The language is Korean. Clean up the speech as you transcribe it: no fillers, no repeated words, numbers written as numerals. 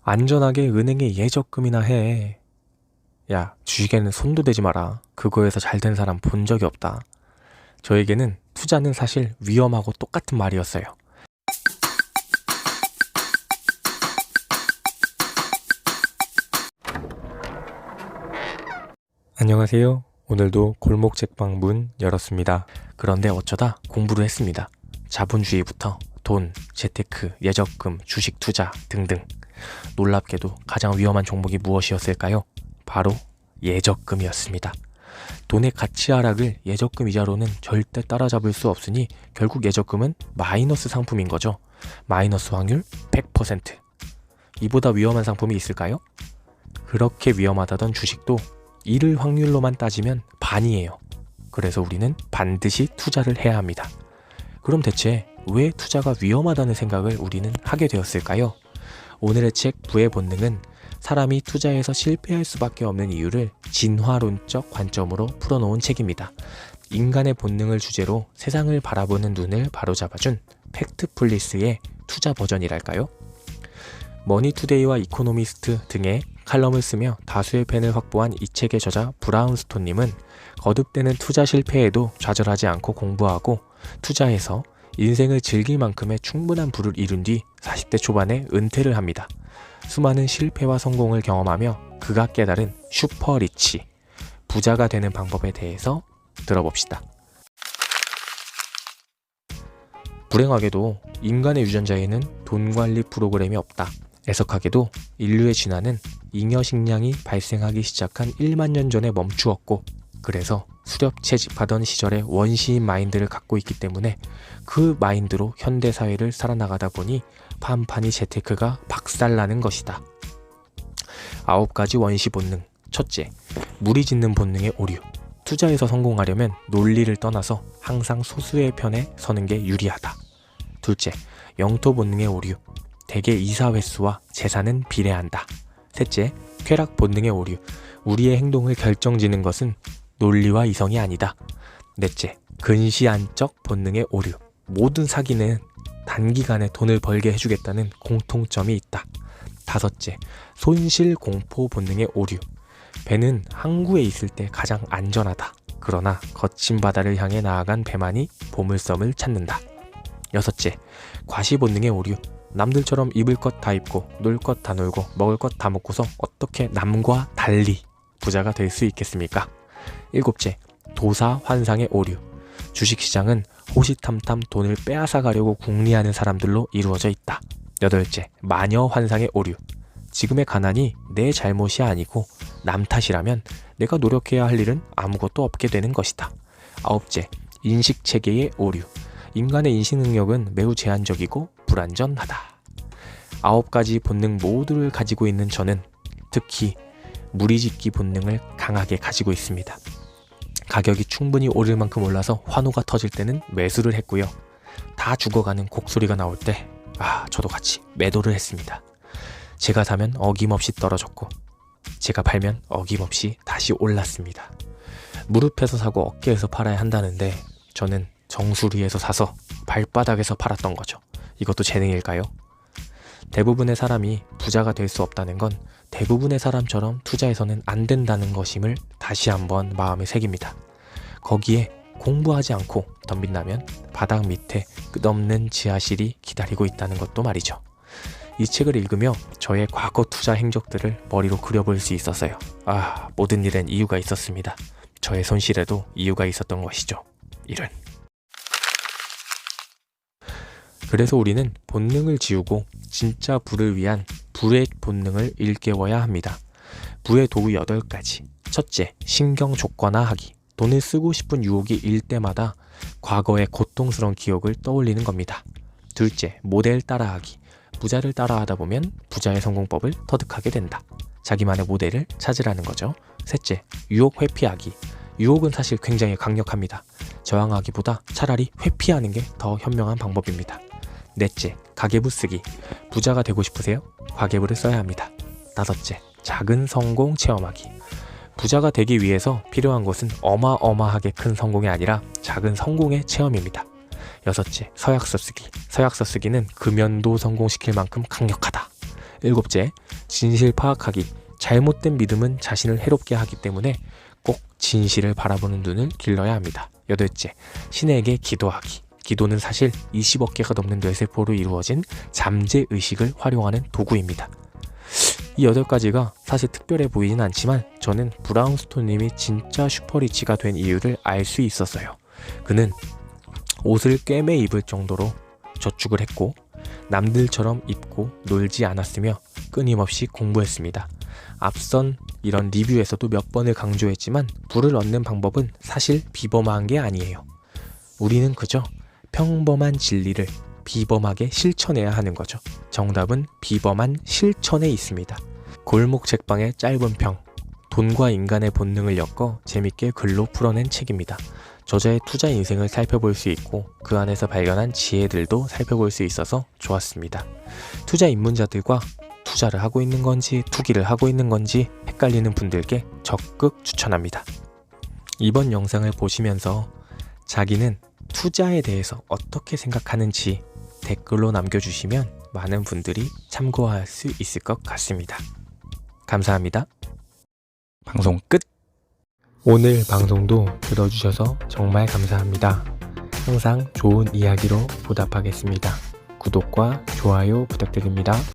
안전하게 은행에 예적금이나 해. 야, 주식에는 손도 대지 마라. 그거에서 잘 된 사람 본 적이 없다. 저에게는 투자는 사실 위험하고 똑같은 말이었어요. 안녕하세요. 오늘도 골목책방 문 열었습니다. 그런데 어쩌다 공부를 했습니다. 자본주의부터 돈, 재테크, 예적금, 주식 투자 등등. 놀랍게도 가장 위험한 종목이 무엇이었을까요? 바로 예적금이었습니다. 돈의 가치 하락을 예적금 이자로는 절대 따라잡을 수 없으니 결국 예적금은 마이너스 상품인 거죠. 마이너스 확률 100%. 이보다 위험한 상품이 있을까요? 그렇게 위험하다던 주식도 잃을 확률로만 따지면 반이에요. 그래서 우리는 반드시 투자를 해야 합니다. 그럼 대체 왜 투자가 위험하다는 생각을 우리는 하게 되었을까요? 오늘의 책 부의 본능은 사람이 투자에서 실패할 수밖에 없는 이유를 진화론적 관점으로 풀어놓은 책입니다. 인간의 본능을 주제로 세상을 바라보는 눈을 바로잡아준 팩트플리스의 투자 버전이랄까요? 머니투데이와 이코노미스트 등의 칼럼을 쓰며 다수의 팬을 확보한 이 책의 저자 브라운스톤님은 거듭되는 투자 실패에도 좌절하지 않고 공부하고 투자해서 인생을 즐길 만큼의 충분한 부를 이룬 뒤 40대 초반에 은퇴를 합니다. 수많은 실패와 성공을 경험하며 그가 깨달은 슈퍼리치, 부자가 되는 방법에 대해서 들어봅시다. 불행하게도 인간의 유전자에는 돈 관리 프로그램이 없다. 애석하게도 인류의 진화는 잉여 식량이 발생하기 시작한 1만 년 전에 멈추었고, 그래서 수렵 채집하던 시절의 원시인 마인드를 갖고 있기 때문에 그 마인드로 현대 사회를 살아나가다 보니 판판이 재테크가 박살나는 것이다. 9가지 원시 본능. 첫째, 무리짓는 본능의 오류. 투자에서 성공하려면 논리를 떠나서 항상 소수의 편에 서는 게 유리하다. 둘째, 영토 본능의 오류. 대개 이사 횟수와 재산은 비례한다. 셋째, 쾌락 본능의 오류. 우리의 행동을 결정짓는 것은 논리와 이성이 아니다. 넷째, 근시안적 본능의 오류. 모든 사기는 단기간에 돈을 벌게 해주겠다는 공통점이 있다. 다섯째, 손실 공포 본능의 오류. 배는 항구에 있을 때 가장 안전하다. 그러나 거친 바다를 향해 나아간 배만이 보물섬을 찾는다. 여섯째, 과시 본능의 오류. 남들처럼 입을 것 다 입고 놀 것 다 놀고 먹을 것 다 먹고서 어떻게 남과 달리 부자가 될 수 있겠습니까? 일곱째, 도사 환상의 오류. 주식시장은 호시탐탐 돈을 빼앗아 가려고 궁리하는 사람들로 이루어져 있다. 여덟째, 마녀 환상의 오류. 지금의 가난이 내 잘못이 아니고 남 탓이라면 내가 노력해야 할 일은 아무것도 없게 되는 것이다. 아홉째, 인식체계의 오류. 인간의 인식 능력은 매우 제한적이고 불완전하다. 9가지 본능 모두를 가지고 있는 저는 특히 무리짓기 본능을 강하게 가지고 있습니다. 가격이 충분히 오를 만큼 올라서 환호가 터질 때는 매수를 했고요. 다 죽어가는 곡소리가 나올 때 저도 같이 매도를 했습니다. 제가 사면 어김없이 떨어졌고 제가 팔면 어김없이 다시 올랐습니다. 무릎에서 사고 어깨에서 팔아야 한다는데 저는 정수리에서 사서 발바닥에서 팔았던 거죠. 이것도 재능일까요? 대부분의 사람이 부자가 될 수 없다는 건 대부분의 사람처럼 투자에서는 안 된다는 것임을 다시 한번 마음에 새깁니다. 거기에 공부하지 않고 덤빈다면 바닥 밑에 끝없는 지하실이 기다리고 있다는 것도 말이죠. 이 책을 읽으며 저의 과거 투자 행적들을 머리로 그려볼 수 있었어요. 모든 일엔 이유가 있었습니다. 저의 손실에도 이유가 있었던 것이죠. 이런. 그래서 우리는 본능을 지우고 진짜 부를 위한 부의 본능을 일깨워야 합니다. 부의 도구 8가지. 첫째, 신경 족관화하기. 돈을 쓰고 싶은 유혹이 일 때마다 과거의 고통스러운 기억을 떠올리는 겁니다. 둘째, 모델 따라하기. 부자를 따라하다 보면 부자의 성공법을 터득하게 된다. 자기만의 모델을 찾으라는 거죠. 셋째, 유혹 회피하기. 유혹은 사실 굉장히 강력합니다. 저항하기보다 차라리 회피하는 게 더 현명한 방법입니다. 넷째, 가계부 쓰기. 부자가 되고 싶으세요? 가계부를 써야 합니다. 다섯째, 작은 성공 체험하기. 부자가 되기 위해서 필요한 것은 어마어마하게 큰 성공이 아니라 작은 성공의 체험입니다. 여섯째, 서약서 쓰기. 서약서 쓰기는 금연도 성공시킬 만큼 강력하다. 7째, 진실 파악하기. 잘못된 믿음은 자신을 해롭게 하기 때문에 꼭 진실을 바라보는 눈을 길러야 합니다. 8째, 신에게 기도하기. 기도는 사실 20억 개가 넘는 뇌세포로 이루어진 잠재의식을 활용하는 도구입니다. 이 8가지가 사실 특별해 보이진 않지만 저는 브라운스톤님이 진짜 슈퍼리치가 된 이유를 알 수 있었어요. 그는 옷을 꿰매 입을 정도로 저축을 했고 남들처럼 입고 놀지 않았으며 끊임없이 공부했습니다. 앞선 이런 리뷰에서도 몇 번을 강조했지만 부를 얻는 방법은 사실 비범한 게 아니에요. 우리는 그저 평범한 진리를 비범하게 실천해야 하는 거죠. 정답은 비범한 실천에 있습니다. 골목 책방의 짧은 평, 돈과 인간의 본능을 엮어 재밌게 글로 풀어낸 책입니다. 저자의 투자 인생을 살펴볼 수 있고 그 안에서 발견한 지혜들도 살펴볼 수 있어서 좋았습니다. 투자 입문자들과 투자를 하고 있는 건지 투기를 하고 있는 건지 헷갈리는 분들께 적극 추천합니다. 이번 영상을 보시면서 자기는 투자에 대해서 어떻게 생각하는지 댓글로 남겨주시면 많은 분들이 참고할 수 있을 것 같습니다. 감사합니다. 방송 끝! 오늘 방송도 들어주셔서 정말 감사합니다. 항상 좋은 이야기로 보답하겠습니다. 구독과 좋아요 부탁드립니다.